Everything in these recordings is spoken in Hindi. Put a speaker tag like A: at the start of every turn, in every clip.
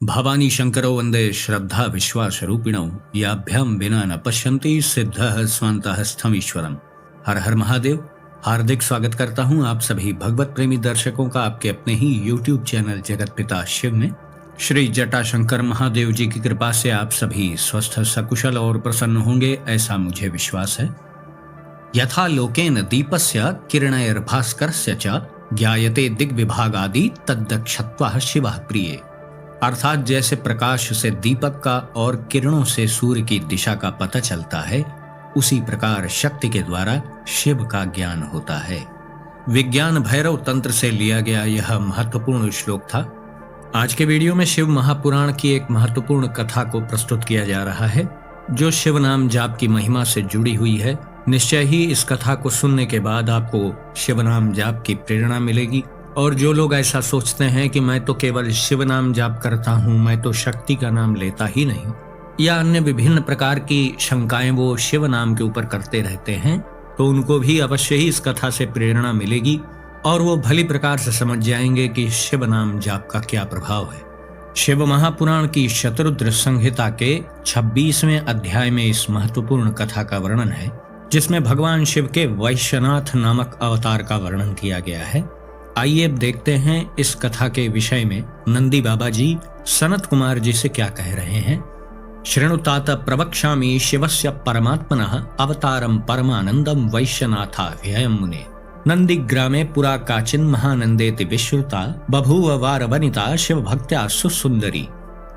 A: भवानी शंकरो वंदे श्रद्धा विश्वास रूपिणौ याभ्यां विना न पश्यन्ति सिद्धः स्वान्तः स्थमीश्वरम। हर हर महादेव। हार्दिक स्वागत करता हूं आप सभी भगवत प्रेमी दर्शकों का आपके अपने ही YouTube चैनल जगत पिता शिव में। श्री जटाशंकर महादेव जी की कृपा से आप सभी स्वस्थ सकुशल और प्रसन्न होंगे, ऐसा मुझे विश्वास है। यथा लोकेन दीपस्य किरणैर्भास्करस्य च ज्ञायते दिग्विभागादि तद्दक्षत्वः शिवः प्रिये। अर्थात जैसे प्रकाश से दीपक का और किरणों से सूर्य की दिशा का पता चलता है, उसी प्रकार शक्ति के द्वारा शिव का ज्ञान होता है। विज्ञान भैरव तंत्र से लिया गया यह महत्वपूर्ण श्लोक था। आज के वीडियो में शिव महापुराण की एक महत्वपूर्ण कथा को प्रस्तुत किया जा रहा है, जो शिव नाम जाप की महिमा से जुड़ी हुई है। निश्चय ही इस कथा को सुनने के बाद आपको शिव नाम जाप की प्रेरणा मिलेगी। और जो लोग ऐसा सोचते हैं कि मैं तो केवल शिव नाम जाप करता हूँ, मैं तो शक्ति का नाम लेता ही नहीं, या अन्य विभिन्न प्रकार की शंकाएं वो शिव नाम के ऊपर करते रहते हैं, तो उनको भी अवश्य ही इस कथा से प्रेरणा मिलेगी और वो भली प्रकार से समझ जाएंगे कि शिव नाम जाप का क्या प्रभाव है। शिव महापुराण की शतरुद्र संहिता के 26वें अध्याय में इस महत्वपूर्ण कथा का वर्णन है, जिसमें भगवान शिव के वैश्यनाथ नामक अवतार का वर्णन किया गया है। आइए अब देखते हैं इस कथा के विषय में नंदी बाबा जी सनत कुमार जी से क्या कह रहे हैं। शृणुतात प्रवक्ष्यामि शिवस्य परमात्मनः अवतारम परमानंदम वैश्यनाथा व्ययं मुने। नंदी ग्रामे पुरा काचिन महानंदेति विश्रुता बभूव वार वनिता शिव भक्त्या सुसुंदरी।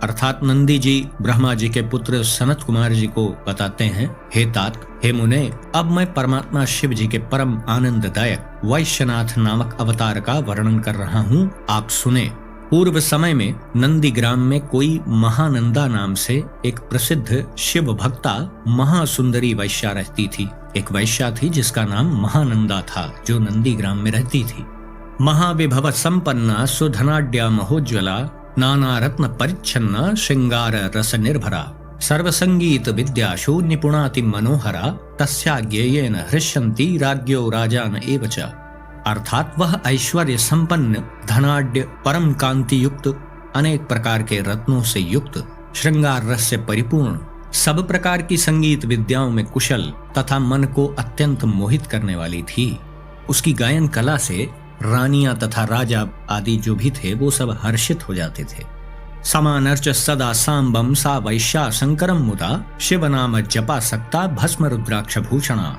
A: अर्थात नंदी जी ब्रह्मा जी के पुत्र सनत कुमार जी को बताते हैं, हे तात, हे मुने, अब मैं परमात्मा शिव जी के परम आनंददायक वैश्यनाथ नामक अवतार का वर्णन कर रहा हूँ, आप सुने। पूर्व समय में नंदी ग्राम में कोई महानंदा नाम से एक प्रसिद्ध शिव भक्ता महासुंदरी वैश्या रहती थी। एक वैश्या थी जिसका नाम महानंदा था, जो नंदी ग्राम में रहती थी। महाविभव संपन्ना सुधनाढ्या महोज्वला नाना रत्न परिच्छन्न श्रृंगार रस निर्भरा सर्वसंगीत विद्याशु निपुणाति मनोहरा तस्या ज्ञेयेन हृष्यन्ति राज्ञो राजान एव च। अर्थात वह ऐश्वर्य संपन्न, धनाढ्य, परम कांति युक्त, अनेक प्रकार के रत्नों से युक्त, श्रृंगार रस से परिपूर्ण, सब प्रकार की संगीत विद्याओं में कुशल तथा मन को अत्यंत मोहित करने वाली थी। उसकी गायन कला से रानियां तथा राजा आदि जो भी थे वो सब हर्षित हो जाते थे। समानर्च सदा सांबम सा वैश्या शंकरम मुदा शिव नाम जपा सकता भस्म रुद्राक्ष भूषणा।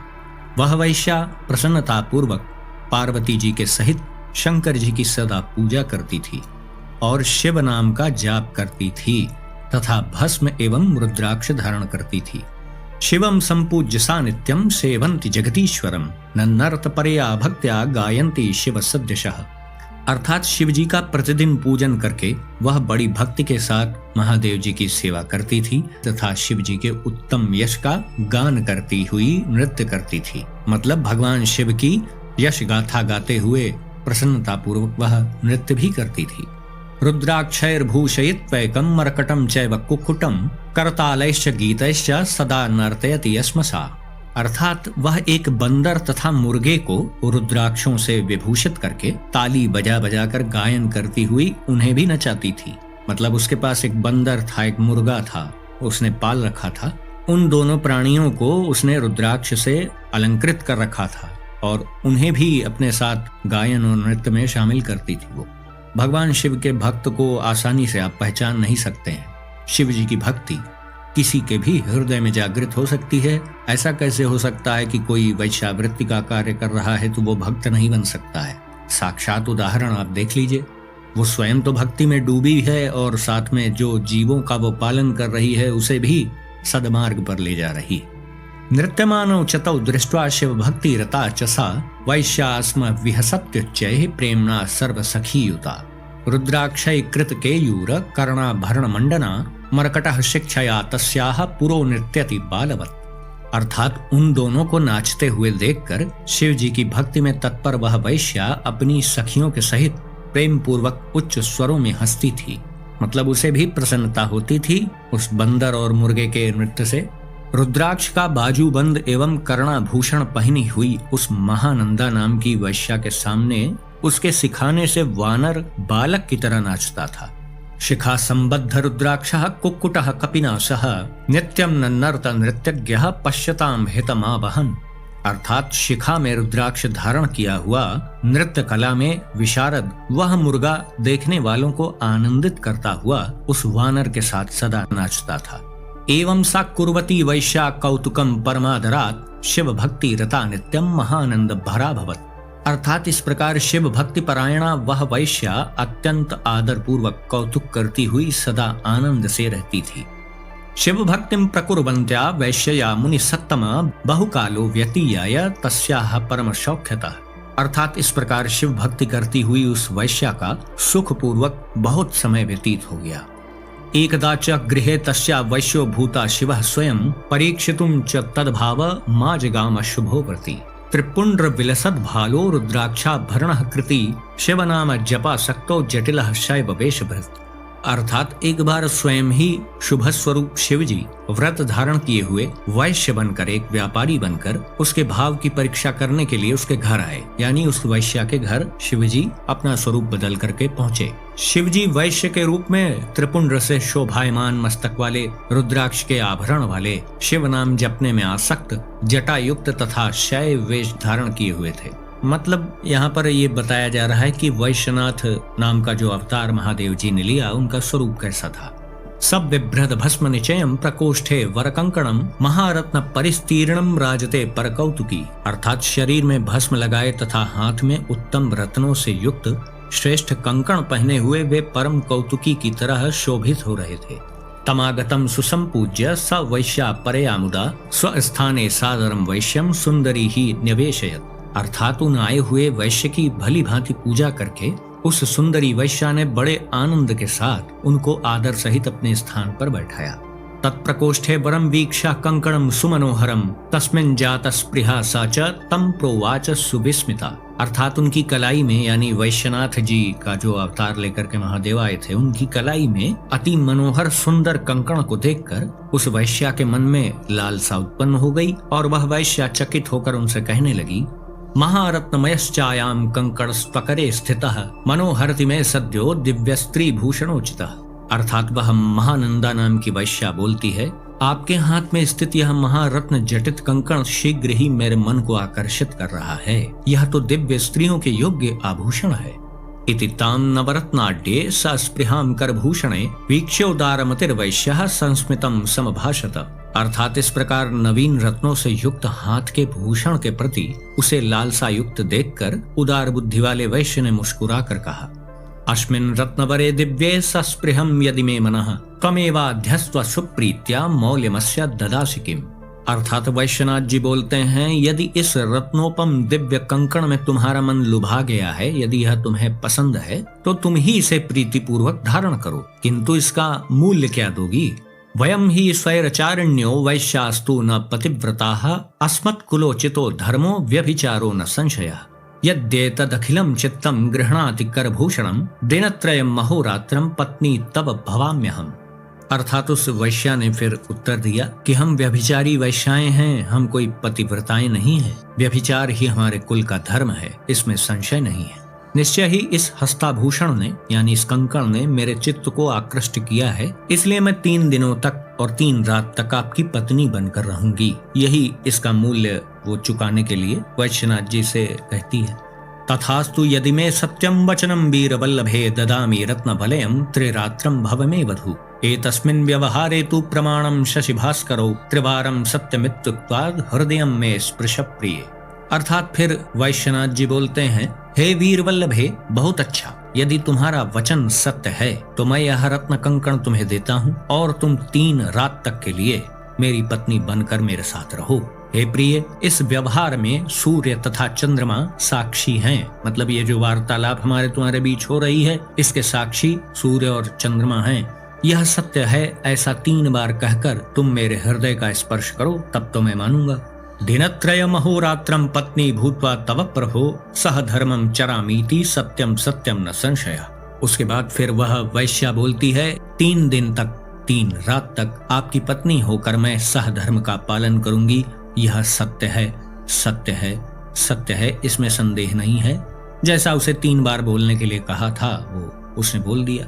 A: वह वैश्या प्रसन्नता पूर्वक पार्वती जी के सहित शंकर जी की सदा पूजा करती थी और शिव नाम का जाप करती थी तथा भस्म एवं रुद्राक्ष धारण करती थी। शिवम संपूज्य सा नित्यम सेवंति जगदीश्वरम नन्नरत परया भक्त्या गायंती शिव सदृशः। अर्थात शिव जी का प्रतिदिन पूजन करके वह बड़ी भक्ति के साथ महादेव जी की सेवा करती थी तथा शिव जी के उत्तम यश का गान करती हुई नृत्य करती थी। मतलब भगवान शिव की यश गाथा गाते हुए प्रसन्नता पूर्वक वह नृत्य भी करती थी। रुद्राक्षैर्भूषयित्वैकं मरकटं चैव कुक्कुटं करतालैश्च गीतैश्च सदा नर्तयति यस्मसा। अर्थात वह एक बंदर तथा मुर्गे को रुद्राक्षों से विभूषित करके ताली बजा बजा कर गायन करती हुई उन्हें भी नचाती थी। मतलब उसके पास एक बंदर था, एक मुर्गा था, उसने पाल रखा था। उन दोनों प्राणियों को उसने रुद्राक्ष से अलंकृत कर रखा था और उन्हें भी अपने साथ गायन और नृत्य में शामिल करती थी। वो भगवान शिव के भक्त को आसानी से आप पहचान नहीं सकते हैं। शिव जी की भक्ति किसी के भी हृदय में जागृत हो सकती है। ऐसा कैसे हो सकता है कि कोई वैश्यावृत्ति का कार्य कर रहा है तो वो भक्त नहीं बन सकता है। साक्षात उदाहरण आप देख लीजिए, वो स्वयं तो भक्ति में डूबी है और साथ में जो जीवों का वो पालन कर रही है उसे भी सदमार्ग पर ले जा रही। नृत्यमानौ चतौ दृष्ट्वा शिव भक्ति रता च सा वैश्यास्म विहसत्युच्चैः प्रेम्णा सर्व सखीयुता। रुद्राक्षै कृत केयूर कर्णाभरण मंडना मरकटः शिक्षया तस्याः पुरो नृत्यति बालवत्। अर्थात उन दोनों को नाचते हुए देखकर शिव जी की भक्ति में तत्पर वह वैश्या अपनी सखियों के सहित प्रेम पूर्वक उच्च स्वरों में हंसती थी। मतलब उसे भी प्रसन्नता होती थी उस बंदर और मुर्गे के नृत्य से। रुद्राक्ष का बाजूबंद एवं कर्णाभूषण पहनी हुई उस महानंदा नाम की वैश्या के सामने उसके सिखाने से वानर बालक की तरह नाचता था। शिखा संबद्ध रुद्राक्षः कुक्कुटः कपिना सह नित्यं नर्त नृत्यज्ञः पश्यताम हितमावहन्। अर्थात शिखा में रुद्राक्ष धारण किया हुआ नृत्य कला में विशारद वह मुर्गा देखने वालों को आनंदित करता हुआ उस वानर के साथ सदा नाचता था। एवं सा कुर्वती वैश्या कौतुकम परमादरात् शिव भक्ति रता नित्यम महानंद भरा भवत्। अर्थात इस प्रकार शिव भक्ति परायणा वह वैश्या अत्यंत आदर पूर्वक कौतुक करती हुई सदा आनंद से रहती थी। शिव भक्तिम प्रकुर्वन्त्या वैश्यया मुनि सत्तम बहुकालो व्यतीयाय तस्याः परम सौख्यतः। अर्थात इस प्रकार शिव भक्ति करती हुई उस वैश्या का सुख पूर्वक बहुत समय व्यतीत हो गया। एकदा च गृहे तस्या वैश्यो भूता शिवः स्वयं परीक्षितुं च तद्भाव मा जगाम शुभो प्रति। त्रिपुंड्र विलसद भालो रुद्राक्षाभरणः कृति शिवनाम जपा सक्तो जटिलः शैव वेशभृत। अर्थात एक बार स्वयं ही शुभ स्वरूप शिवजी व्रत धारण किए हुए वैश्य बनकर एक व्यापारी बनकर उसके भाव की परीक्षा करने के लिए उसके घर आए, यानी उस वैश्या के घर शिवजी अपना स्वरूप बदल करके पहुँचे। शिवजी वैश्य के रूप में त्रिपुंड्र से शोभायमान मस्तक वाले रुद्राक्ष के आभरण वाले शिव नाम जपने में आसक्त जटायुक्त तथा शैव वेश धारण किए हुए थे। मतलब यहाँ पर ये बताया जा रहा है कि वैश्यनाथ नाम का जो अवतार महादेव जी ने लिया उनका स्वरूप कैसा था। सब बिभ्रद भस्म निचयम प्रकोष्ठे वरकंकणम महारत्न परिस्तीर्णम राजते परकौतुकी। अर्थात शरीर में भस्म लगाए तथा हाथ में उत्तम रत्नों से युक्त श्रेष्ठ कंकण पहने हुए वे परम कौतुकी की तरह शोभित हो रहे थे। तमागतम सुसंपूज्य स वैश्या परयामुदा स्वस्थाने सादरम वैश्यम सुंदरी ही निवेशयत। अर्थात उन आए हुए वैश्य की भली भांति पूजा करके उस सुंदरी वैश्या ने बड़े आनंद के साथ उनको आदर सहित अपने स्थान पर बैठाया। तत्प्रकोष्ठे वरम वीक्षा कंकणम सुमनोहरम तस्मिन् जात स्पृहा सा च तम प्रोवाच सुविस्मिता। अर्थात उनकी कलाई में, यानी वैश्यनाथ जी का जो अवतार लेकर के महादेव आए थे, उनकी कलाई में अति मनोहर सुंदर कंकण को देखकर उस वैश्या के मन में लालसा उत्पन्न हो गई और वह वैश्या चकित होकर उनसे कहने लगी, महारत्नमयश्चायाम कंकण स्वकरे स्थितः मनोहरति में सद्यो दिव्य स्त्री भूषणोचितः। अर्थात वह महानंदा नाम की वैश्या बोलती है, आपके हाथ में स्थित यह महारत्न जटित कंकण शीघ्र ही मेरे मन को आकर्षित कर रहा है। यह तो दिव्य स्त्रियों के योग्य आभूषण है। इति ताम नवरत्नाढ्ये सस्पृहां करभूषणे वीक्ष्योदारमतिर्वैश्यः संस्मितं समभाषत। अर्थात इस प्रकार नवीन रत्नों से युक्त हाथ के भूषण के प्रति उसे लालसा युक्त देखकर उदार बुद्धि वाले वैश्य ने मुस्कुरा कर कहा, अस्मिन् रत्नवरे दिव्ये सस्पृहं यदि मे मनः त्वमेवाध्यस्व सुप्रीत्या मौल्यमस्य ददासि किम्। अर्थात वैश्यनाथ जी बोलते हैं, यदि इस रत्नोपम दिव्य कंकण में तुम्हारा मन लुभा गया है, यदि यह तुम्हें पसंद है तो तुम ही इसे प्रीतिपूर्वक धारण करो, किंतु इसका मूल्य क्या दोगी। वयम ही स्वैरचारिण्यो वैश्यास्तु न पतिव्रताः अस्मत्कुलोचितो धर्मो व्यभिचारो न संशयः। यद्येतदखिलं चित्तं गृह्णाति करभूषणं दिनत्रयं महोरात्रं पत्नी तव भवाम्यहम्। अर्थात उस वैश्या ने फिर उत्तर दिया कि हम व्यभिचारी वैश्याएं हैं, हम कोई पतिव्रताएं नहीं हैं। व्यभिचार ही हमारे कुल का धर्म है, इसमें संशय नहीं है। निश्चय ही इस हस्ताभूषण ने, यानी इस कंकण ने मेरे चित्त को आकृष्ट किया है, इसलिए मैं 3 दिनों तक और 3 रात तक आपकी पत्नी बनकर रहूंगी। यही इसका मूल्य वो चुकाने के लिए वैश्यनाथ जी से कहती है। तथास्तु यदि मे सत्यम वचनम वीरवल्लभे ददामि रत्नवलयं त्रिरात्रं भवमे वधू। एतस्मिन् व्यवहारे तु प्रमाणं शशिभास्करो त्रिवारं सत्यमित्युक्त्वा हृदयं मे स्पृश प्रिय। अर्थात फिर वैश्यनाथ जी बोलते हैं, हे वीरवल्लभे, बहुत अच्छा, यदि तुम्हारा वचन सत्य है तो मैं यह रत्न कंकण तुम्हें देता हूँ और तुम 3 रात तक के लिए मेरी पत्नी बनकर मेरे साथ रहो। हे प्रिय, इस व्यवहार में सूर्य तथा चंद्रमा साक्षी हैं। मतलब ये जो वार्तालाप हमारे तुम्हारे बीच हो रही है, इसके साक्षी सूर्य और चंद्रमा हैं। यह सत्य है ऐसा 3 बार कहकर तुम मेरे हृदय का स्पर्श करो, तब तो मैं मानूंगा। दिनत्रयम् अहोरात्रं पत्नी भूत्वा तव प्रभो सह धर्मं चरामीति सत्यम सत्यम न संशयः। उसके बाद फिर वह वैश्या बोलती है, 3 दिन तक 3 रात तक आपकी पत्नी होकर मैं सह धर्म का पालन करूंगी। यह सत्य है, सत्य है, सत्य है, इसमें संदेह नहीं है। जैसा उसे 3 बार बोलने के लिए कहा था वो उसने बोल दिया।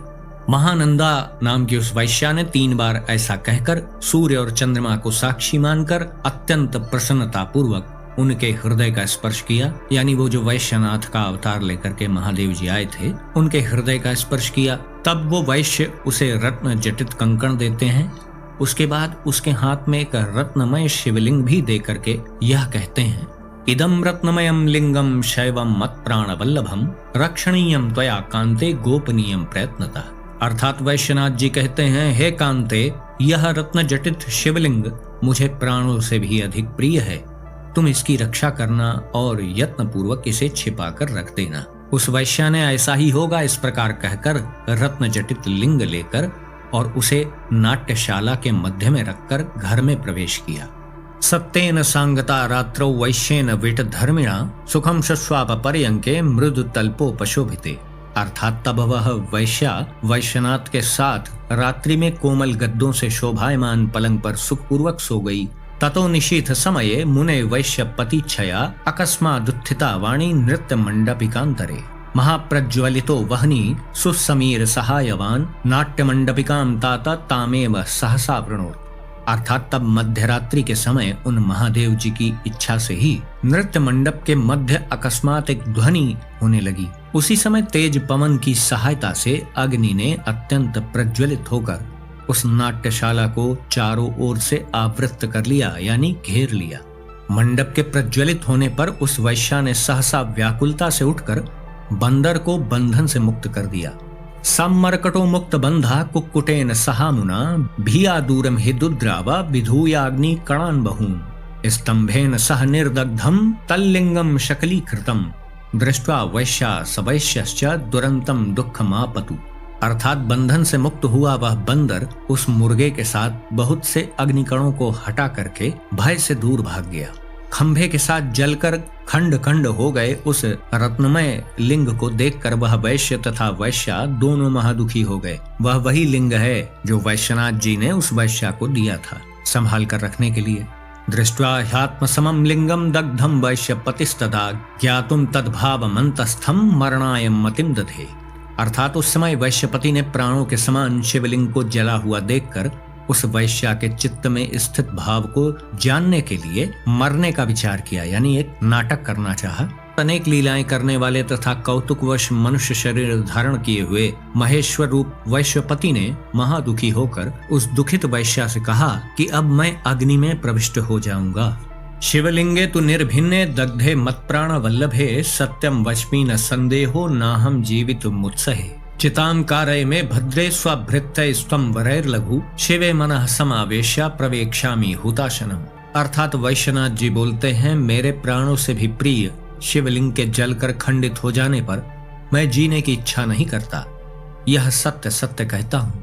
A: महानंदा नाम की उस वैश्या ने 3 बार ऐसा कहकर सूर्य और चंद्रमा को साक्षी मानकर अत्यंत प्रसन्नता पूर्वक उनके हृदय का स्पर्श किया। यानी वो जो वैश्यनाथ का अवतार लेकर के महादेव जी आए थे, उनके हृदय का स्पर्श किया। तब वो वैश्य उसे रत्न जटित कंकण देते हैं। उसके बाद उसके हाथ में एक रत्नमय शिवलिंग भी दे करके यह कहते हैं, इदम रत्नमयम लिंगम शैवम मत प्राण वल्लभम रक्षणीयम त्वया कांते गोपनीयम प्रयत्नता। अर्थात वैश्यनाथ जी कहते हैं, हे कांते, यह रत्न जटित शिवलिंग मुझे प्राणों से भी अधिक प्रिय है। तुम इसकी रक्षा करना और यत्न पूर्वक इसे छिपा कर रख देना। उस वैश्या ने ऐसा ही होगा इस प्रकार कहकर रत्न जटित लिंग लेकर और उसे नाट्यशाला के मध्य में रखकर घर में प्रवेश किया। सत्येन सांगता रात्रौ वैश्येन विट धर्मिणा सुखम शश्वाप पर्यंके मृदु तल्पोपशोभिते। अर्थात तब वह वैश्या वैश्यनाथ के साथ रात्रि में कोमल गद्दों से शोभायमान पलंग पर सुखपूर्वक सो गई। ततो निशीथ समये मुने वैश्यपति छया अकस्मादुत्थिता वाणी नृत्य मंडपिकांतरे महाप्रज्वलितो वहनी सुसमीर सहायवान नाट्य मंडपिकां ताता तामेव सहसा वृणोत्। अर्थात तब मध्यरात्रि के समय उन महादेव जी की इच्छा से ही नृत्य मंडप के मध्य अकस्मात एक ध्वनि होने लगी। उसी समय तेज पवन की सहायता से अग्नि ने अत्यंत प्रज्वलित होकर उस नाट्यशाला को चारों ओर से आवृत कर लिया, यानी घेर लिया। मंडप के प्रज्वलित होने पर उस वैश्या ने सहसा व्याकुलता से उठकर बंदर को बंधन से मुक्त कर दिया। सम्मरकटो मुक्त बंधा कुक्कुटेन सहामुना भिया दूरम हि दुद्रावा विधूयाग्नि कणान बहून स्तंभेन सह निर्दग्धम तल्लिंगम शकलीकृतम दृष्ट्वा वैश्या सवैश्यश्च दुरंतम दुःखमापतु। अर्थात बंधन से मुक्त हुआ वह बंदर उस मुर्गे के साथ बहुत से अग्निकणों को हटा करके भय से दूर भाग गया। खंभे के साथ जलकर खंड खंड हो गए उस रत्नमय लिंग को देखकर वह वैश्य तथा वैश्या दोनों महादुखी हो गए। वह वही लिंग है जो वैश्यनाथ जी ने उस वैश्या को दिया था संभाल कर रखने के लिए। दृष्ट्वा ह्यात्म समम लिंगम दग्धम वैश्यपतिस्तदा ज्ञातुम तद्भाव मंतस्थम मरणाय मतिम दधे। अर्थात उस समय वैश्यपति ने प्राणों के समान शिवलिंग को जला हुआ देखकर उस वैश्या के चित्त में स्थित भाव को जानने के लिए मरने का विचार किया, यानी एक नाटक करना चाहा। अनेक लीलाएं करने वाले तथा कौतुकवश मनुष्य शरीर धारण किए हुए महेश्वर रूप वैश्यपति ने महादुखी होकर उस दुखित वैश्या से कहा कि अब मैं अग्नि में प्रविष्ट हो जाऊंगा। शिवलिंगे तु निर्भिन्ने दग्धे मत्प्राण वल्लभे सत्यम वच्मि न संदेहो नाहम जीवित मुत्सहे चिताम कारय में भद्रे स्वभृत्य स्वम वरैर्लघु शिवे मनः समावेश्य प्रवेक्षामि हुताशनम। अर्थात वैश्यनाथ जी बोलते हैं, मेरे प्राणों से भी प्रिय शिवलिंग के जलकर खंडित हो जाने पर मैं जीने की इच्छा नहीं करता। यह सत्य सत्य कहता हूँ,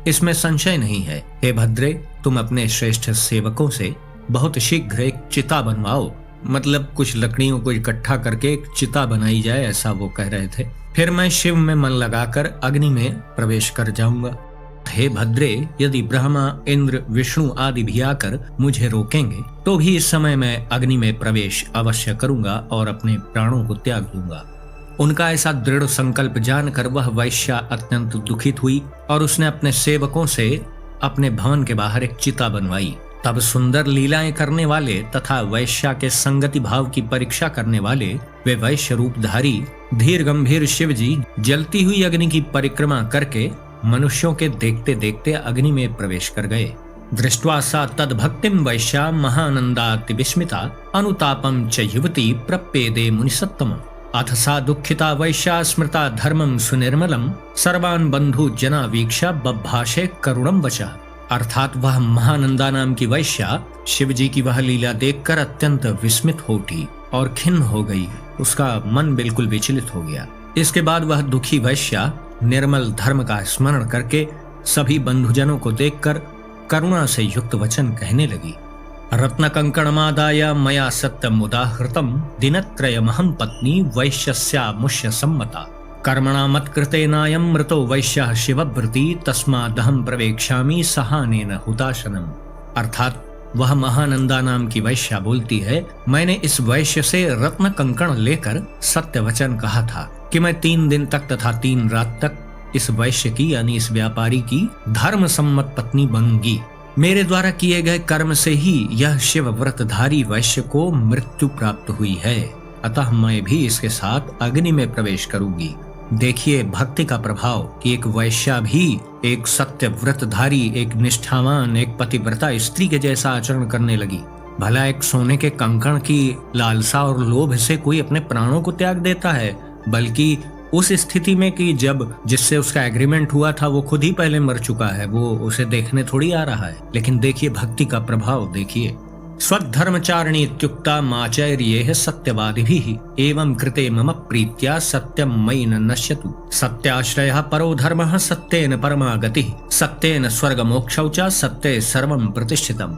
A: इसमें संशय नहीं है। हे भद्रे, तुम अपने श्रेष्ठ सेवकों से बहुत शीघ्र एक चिता बनवाओ। मतलब कुछ लकड़ियों को इकट्ठा करके एक चिता बनाई जाए, ऐसा वो कह रहे थे। फिर मैं शिव में मन लगाकर अग्नि में प्रवेश कर जाऊंगा। हे भद्रे, यदि ब्रह्मा इंद्र विष्णु आदि भी आकर मुझे रोकेंगे तो भी इस समय मैं अग्नि में प्रवेश अवश्य करूंगा और अपने प्राणों को त्याग दूंगा। उनका ऐसा दृढ़ संकल्प जानकर वह वैश्या अत्यंत दुखित हुई और उसने अपने सेवकों से अपने भवन के बाहर एक चिता बनवाई। तब सुंदर लीलाएं करने वाले तथा वैश्या के संगति भाव की परीक्षा करने वाले वे वैश्य रूपधारी धीर गंभीर शिव जी जलती हुई अग्नि की परिक्रमा करके मनुष्यों के देखते देखते अग्नि में प्रवेश कर गए। दृष्ट्वा सा तद्भक्तिम वैश्या महानंदाति विस्मिता अनुतापम च युवती प्रपेदे मुनिसत्तम। अथ सा दुखिता वैश्या स्मृता धर्मम सुनिर्मलम सर्वान् बंधु जना वीक्षा बभाषे करुणम वचा। अर्थात वह महानंदा नाम की वैश्या शिव जी की वह लीला देखकर अत्यंत विस्मित हो उठी और खिन्न हो गई। उसका मन बिल्कुल विचलित हो गया। इसके बाद वह दुखी वैश्या निर्मल धर्म का स्मरण करके सभी बंधुजनों को देखकर करुणा से युक्त वचन कहने लगी। रत्न कंकणमादाय मया सत्यम उदाहृतम दिनत्रयमहं पत्नी वैश्यस्या मुष्य सम्मता कर्मणा मत्कृते नायं मृतो वैश्यः शिवव्रती तस्मादहं प्रवेक्षामि सहानेन हुताशनम। अर्थात वह महानंदा नाम की वैश्या बोलती है, मैंने इस वैश्य से रत्न कंकण लेकर सत्य वचन कहा था कि मैं 3 दिन तक तथा 3 रात तक इस वैश्य की यानी इस व्यापारी की धर्म सम्मत पत्नी बनूंगी। मेरे द्वारा किए गए कर्म से ही यह शिव व्रतधारी वैश्य को मृत्यु प्राप्त हुई है, अतः मैं भी इसके साथ अग्नि में प्रवेश करूंगी। देखिए भक्ति का प्रभाव कि एक वैश्या भी एक सत्य व्रतधारी, एक निष्ठावान, एक पतिव्रता स्त्री के जैसा आचरण करने लगी। भला एक सोने के कंकड़ की लालसा और लोभ से कोई अपने प्राणों को त्याग देता है, बल्कि उस स्थिति में कि जब जिससे उसका एग्रीमेंट हुआ था वो खुद ही पहले मर चुका है, वो उसे देखने थोड़ी आ रहा है। लेकिन देखिए भक्ति का प्रभाव देखिए। स्वधर्मचारिणी इत्युक्ता माचैर्येह सत्यवादिभिः एवं कृते मम प्रीत्या सत्यम मयि न नश्यतु। सत्याश्रयः परो धर्मः सत्येन परमा गतिः सत्येन स्वर्ग मोक्षौ च सत्ये सर्वं प्रतिष्ठितम्।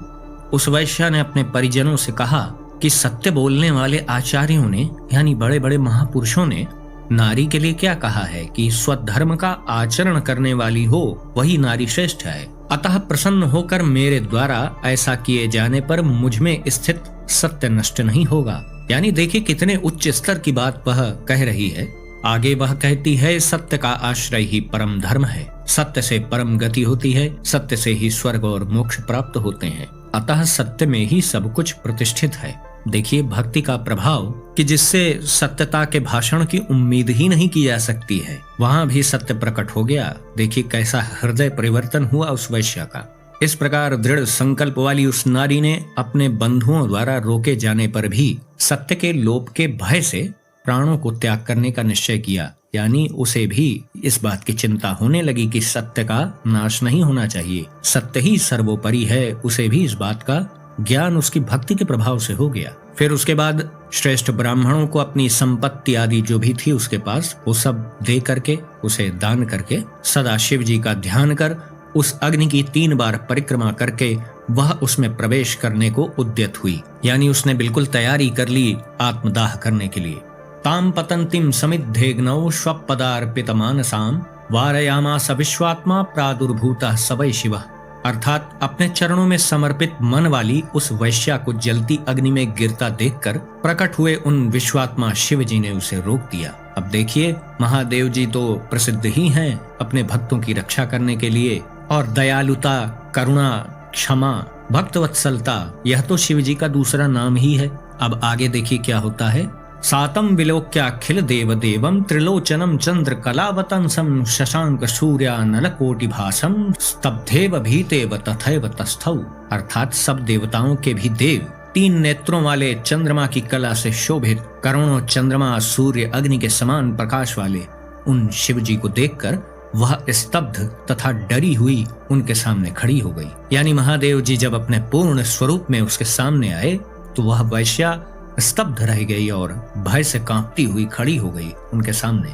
A: उस वैश्या ने अपने परिजनों से कहा कि सत्य बोलने वाले आचार्यों ने यानी बड़े बड़े महापुरुषों ने नारी के लिए क्या कहा है कि स्वधर्म का आचरण करने वाली हो वही नारी श्रेष्ठ है। अतः प्रसन्न होकर मेरे द्वारा ऐसा किए जाने पर मुझ में स्थित सत्य नष्ट नहीं होगा। यानी देखिए कितने उच्च स्तर की बात वह कह रही है। आगे वह कहती है सत्य का आश्रय ही परम धर्म है, सत्य से परम गति होती है, सत्य से ही स्वर्ग और मोक्ष प्राप्त होते हैं, अतः सत्य में ही सब कुछ प्रतिष्ठित है। देखिए भक्ति का प्रभाव कि जिससे सत्यता के भाषण की उम्मीद ही नहीं की जा सकती है, वहां भी सत्य प्रकट हो गया। देखिए कैसा हृदय परिवर्तन हुआ उस वैश्या का। इस प्रकार दृढ़ संकल्प वाली उस नारी ने अपने बंधुओं द्वारा रोके जाने पर भी सत्य के लोभ के भय से प्राणों को त्याग करने का निश्चय किया। यानी उसे भी इस बात की चिंता होने लगी कि सत्य का नाश नहीं होना चाहिए, सत्य ही सर्वोपरि है। उसे भी इस बात का ज्ञान उसकी भक्ति के प्रभाव से हो गया। फिर उसके बाद श्रेष्ठ ब्राह्मणों को अपनी संपत्ति आदि जो भी थी उसके पास वो सब दे करके, उसे दान करके सदा शिव जी का ध्यान कर उस अग्नि की 3 बार परिक्रमा करके वह उसमें प्रवेश करने को उद्यत हुई। यानी उसने बिल्कुल तैयारी कर ली आत्मदाह करने के लिए। ताम पतंतिम समिद्धेग्नौ स्वपदार्पित मानसाम वारयामास विश्वात्मा प्रादुर्भूतः सवै शिवः। अर्थात अपने चरणों में समर्पित मन वाली उस वैश्या को जलती अग्नि में गिरता देखकर प्रकट हुए उन विश्वात्मा शिव जी ने उसे रोक दिया। अब देखिए महादेव जी तो प्रसिद्ध ही हैं अपने भक्तों की रक्षा करने के लिए, और दयालुता, करुणा, क्षमा, भक्तवत्सलता यह तो शिव जी का दूसरा नाम ही है। अब आगे देखिए क्या होता है। सातम विलोक्याखिल देव देवम त्रिलोचनम चंद्र कलावतंसम शशांक सूर्या नलकोटि भासम स्तब्धेव भीतेव तथैव तस्थौ। अर्थात सब देवताओं के भी देव 3 नेत्रों वाले चंद्रमा की कला से शोभित करोड़ों चंद्रमा सूर्य अग्नि के समान प्रकाश वाले उन शिव जी को देखकर वह स्तब्ध तथा डरी हुई उनके सामने खड़ी हो गई। यानी महादेव जी जब अपने पूर्ण स्वरूप में उसके सामने आए तो वह वैश्या स्तब्ध रह गई और भय से कांपती हुई खड़ी हो गई उनके सामने।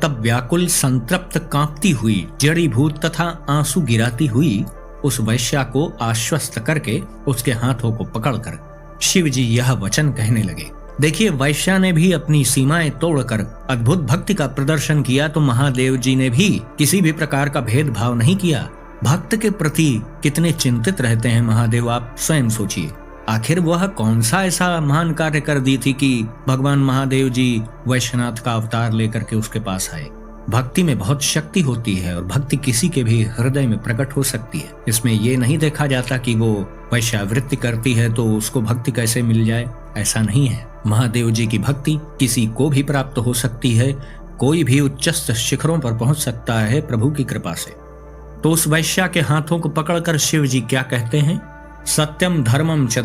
A: तब व्याकुल, संतृप्त, कांपती हुई, जड़ीभूत तथा आंसू गिराती हुई उस वैश्या को आश्वस्त करके उसके हाथों को पकड़कर शिव जी यह वचन कहने लगे। देखिए वैश्या ने भी अपनी सीमाएं तोड़कर अद्भुत भक्ति का प्रदर्शन किया, तो महादेव जी ने भी किसी भी प्रकार का भेदभाव नहीं किया। भक्त के प्रति कितने चिंतित रहते हैं महादेव, आप स्वयं सोचिए। आखिर वह कौन सा ऐसा महान कार्य कर दी थी कि भगवान महादेव जी वैश्यनाथ का अवतार लेकर के उसके पास आए। भक्ति में बहुत शक्ति होती है और भक्ति किसी के भी हृदय में प्रकट हो सकती है। इसमें ये नहीं देखा जाता कि वो वैश्यावृत्ति करती है तो उसको भक्ति कैसे मिल जाए, ऐसा नहीं है। महादेव जी की भक्ति किसी को भी प्राप्त हो सकती है, कोई भी उच्चस्थ शिखरों पर पहुंच सकता है प्रभु की कृपा से। तो उस वैश्या के हाथों को पकड़कर शिव जी क्या कहते हैं, सत्यम धर्मम च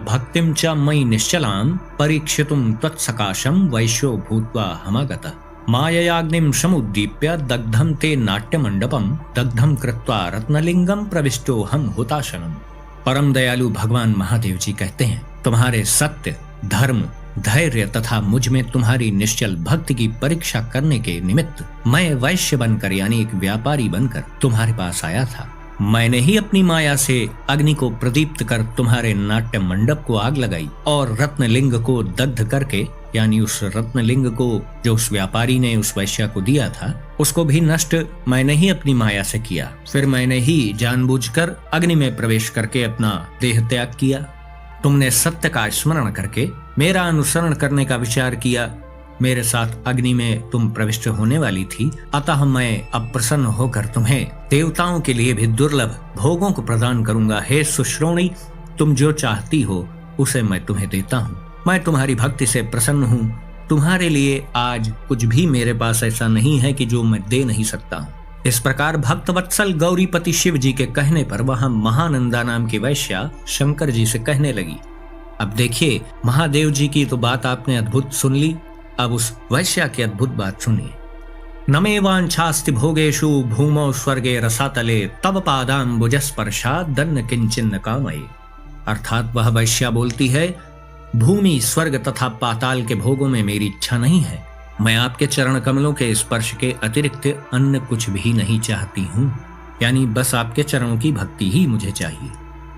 A: भक्तिम च मयि निश्चलाम परीक्षितुम त्वत्सकाशम वैश्यो भूत्वा हमागतः माययाग्निम समुद्दीप्य दग्धम ते नाट्य मंडपम दग्धम कृत्वा रत्नलिंगम प्रविष्टो हम हुताशनम। परम दयालु भगवान महादेव जी कहते हैं, तुम्हारे सत्य, धर्म, धैर्य तथा मुझ में तुम्हारी निश्चल भक्ति की परीक्षा करने के निमित्त मैं वैश्य बनकर यानी एक व्यापारी बनकर तुम्हारे पास आया था। मैंने ही अपनी माया से अग्नि को प्रदीप्त कर तुम्हारे नाट्य मंडप को आग लगाई और रत्नलिंग को दग्ध करके यानी उस रत्नलिंग को जो उस व्यापारी ने उस वैश्या को दिया था उसको भी नष्ट मैंने ही अपनी माया से किया। फिर मैंने ही जानबूझकर अग्नि में प्रवेश करके अपना देह त्याग किया। तुमने सत्य का स्मरण करके मेरा अनुसरण करने का विचार किया, मेरे साथ अग्नि में तुम प्रविष्ट होने वाली थी, अतः मैं अब प्रसन्न होकर तुम्हें देवताओं के लिए भी दुर्लभ भोगों को प्रदान करूंगा। हे सुश्रोणी, तुम जो चाहती हो उसे मैं तुम्हें देता हूँ। मैं तुम्हारी भक्ति से प्रसन्न हूँ। तुम्हारे लिए आज कुछ भी मेरे पास ऐसा नहीं है कि जो मैं दे नहीं सकता हूँ। इस प्रकार भक्तवत्सल गौरीपति शिव जी के कहने पर वहां महानंदा नाम की वैश्या शंकर जी से कहने लगी, अब देखिए महादेव जी की तो बात आपने अद्भुत सुन ली, अब उस वैश्या की अद्भुत बात सुनिए। नमे वांछास्ति भोगेषु भूमौ स्वर्गे रसातले तव पादाम्बुजस्पर्शा दन्न किंचिन्न कामये। अर्थात वह वैश्या बोलती है, भूमि स्वर्ग तथा पाताल के भोगों में मेरी इच्छा नहीं है। मैं आपके चरण कमलों के स्पर्श के अतिरिक्त अन्य कुछ भी नहीं चाहती हूँ, यानी बस आपके चरणों की भक्ति ही मुझे चाहिए।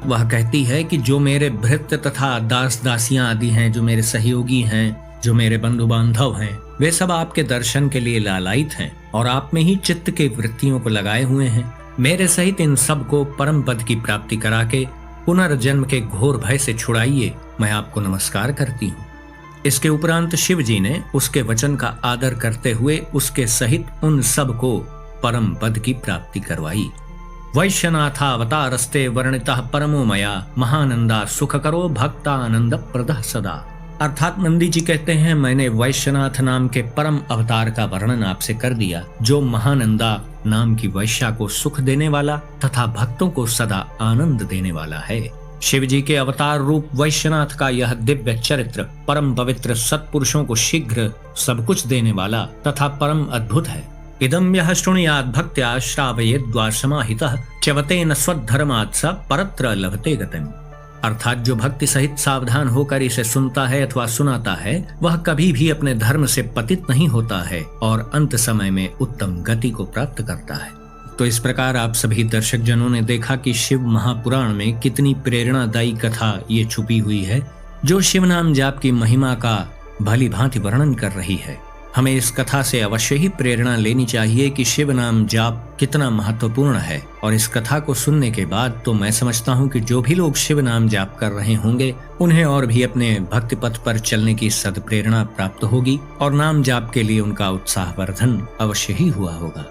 A: वह कहती है कि जो मेरे भृत्य तथा दास दासियां आदि हैं, जो मेरे सहयोगी हैं, जो मेरे बंधु बांधव हैं, वे सब आपके दर्शन के लिए लालायित हैं और आप में ही चित्त के वृत्तियों को लगाए हुए हैं। मेरे सहित इन सब को परम पद की प्राप्ति करा के पुनर्जन्म के घोर भय से छुड़ाइए, मैं आपको नमस्कार करती हूँ। इसके उपरांत शिव जी ने उसके वचन का आदर करते हुए उसके सहित उन सब को परम पद की प्राप्ति करवाई। वैश्यनाथावतारस्ते वर्णितः परमो मया महानंदा सुख करो भक्तानंद प्रदः सदा। अर्थात नंदी जी कहते हैं, मैंने वैश्यनाथ नाम के परम अवतार का वर्णन आपसे कर दिया, जो महानंदा नाम की वैश्या को सुख देने वाला तथा भक्तों को सदा आनंद देने वाला है। शिव जी के अवतार रूप वैश्यनाथ का यह दिव्य चरित्र परम पवित्र सत्पुरुषों को शीघ्र सब कुछ देने वाला तथा परम अद्भुत है। इदं यः शृणुयात् भक्त्या श्रावयेद्वा समाहितः च्यवतेन स्वधर्मात् स परत्र लभते गतिम्। अर्थात जो भक्ति सहित सावधान होकर इसे सुनता है अथवा सुनाता है, वह कभी भी अपने धर्म से पतित नहीं होता है और अंत समय में उत्तम गति को प्राप्त करता है। तो इस प्रकार आप सभी दर्शक जनों ने देखा कि शिव महापुराण में कितनी प्रेरणादायी कथा ये छुपी हुई है, जो शिव नाम जाप की महिमा का भली भांति वर्णन कर रही है। हमें इस कथा से अवश्य ही प्रेरणा लेनी चाहिए कि शिव नाम जाप कितना महत्वपूर्ण है। और इस कथा को सुनने के बाद तो मैं समझता हूँ कि जो भी लोग शिव नाम जाप कर रहे होंगे, उन्हें और भी अपने भक्ति पथ पर चलने की सद्प्रेरणा प्राप्त होगी और नाम जाप के लिए उनका उत्साहवर्धन अवश्य ही हुआ होगा।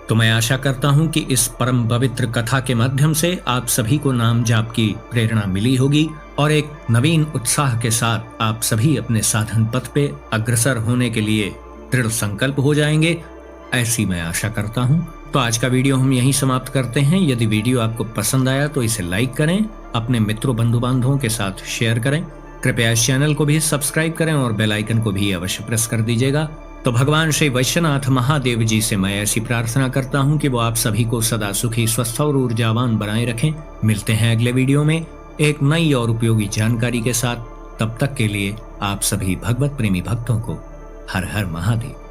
A: तो मैं आशा करता हूँ कि इस परम पवित्र कथा के माध्यम से आप सभी को नाम जाप की प्रेरणा मिली होगी और एक नवीन उत्साह के साथ आप सभी अपने साधन पथ पे अग्रसर होने के लिए दृढ़ संकल्प हो जाएंगे, ऐसी मैं आशा करता हूँ। तो आज का वीडियो हम यहीं समाप्त करते हैं। यदि वीडियो आपको पसंद आया तो इसे लाइक करें, अपने मित्रों बंधु बांधवों के साथ शेयर करें। कृपया इस चैनल को भी सब्सक्राइब करें और बेल आइकन को भी अवश्य प्रेस कर दीजिएगा। तो भगवान श्री वैश्यनाथ महादेव जी से मैं ऐसी प्रार्थना करता हूँ कि वो आप सभी को सदा सुखी, स्वस्थ और ऊर्जावान बनाए रखें। मिलते हैं अगले वीडियो में एक नई और उपयोगी जानकारी के साथ। तब तक के लिए आप सभी भगवत प्रेमी भक्तों को हर हर महादेव।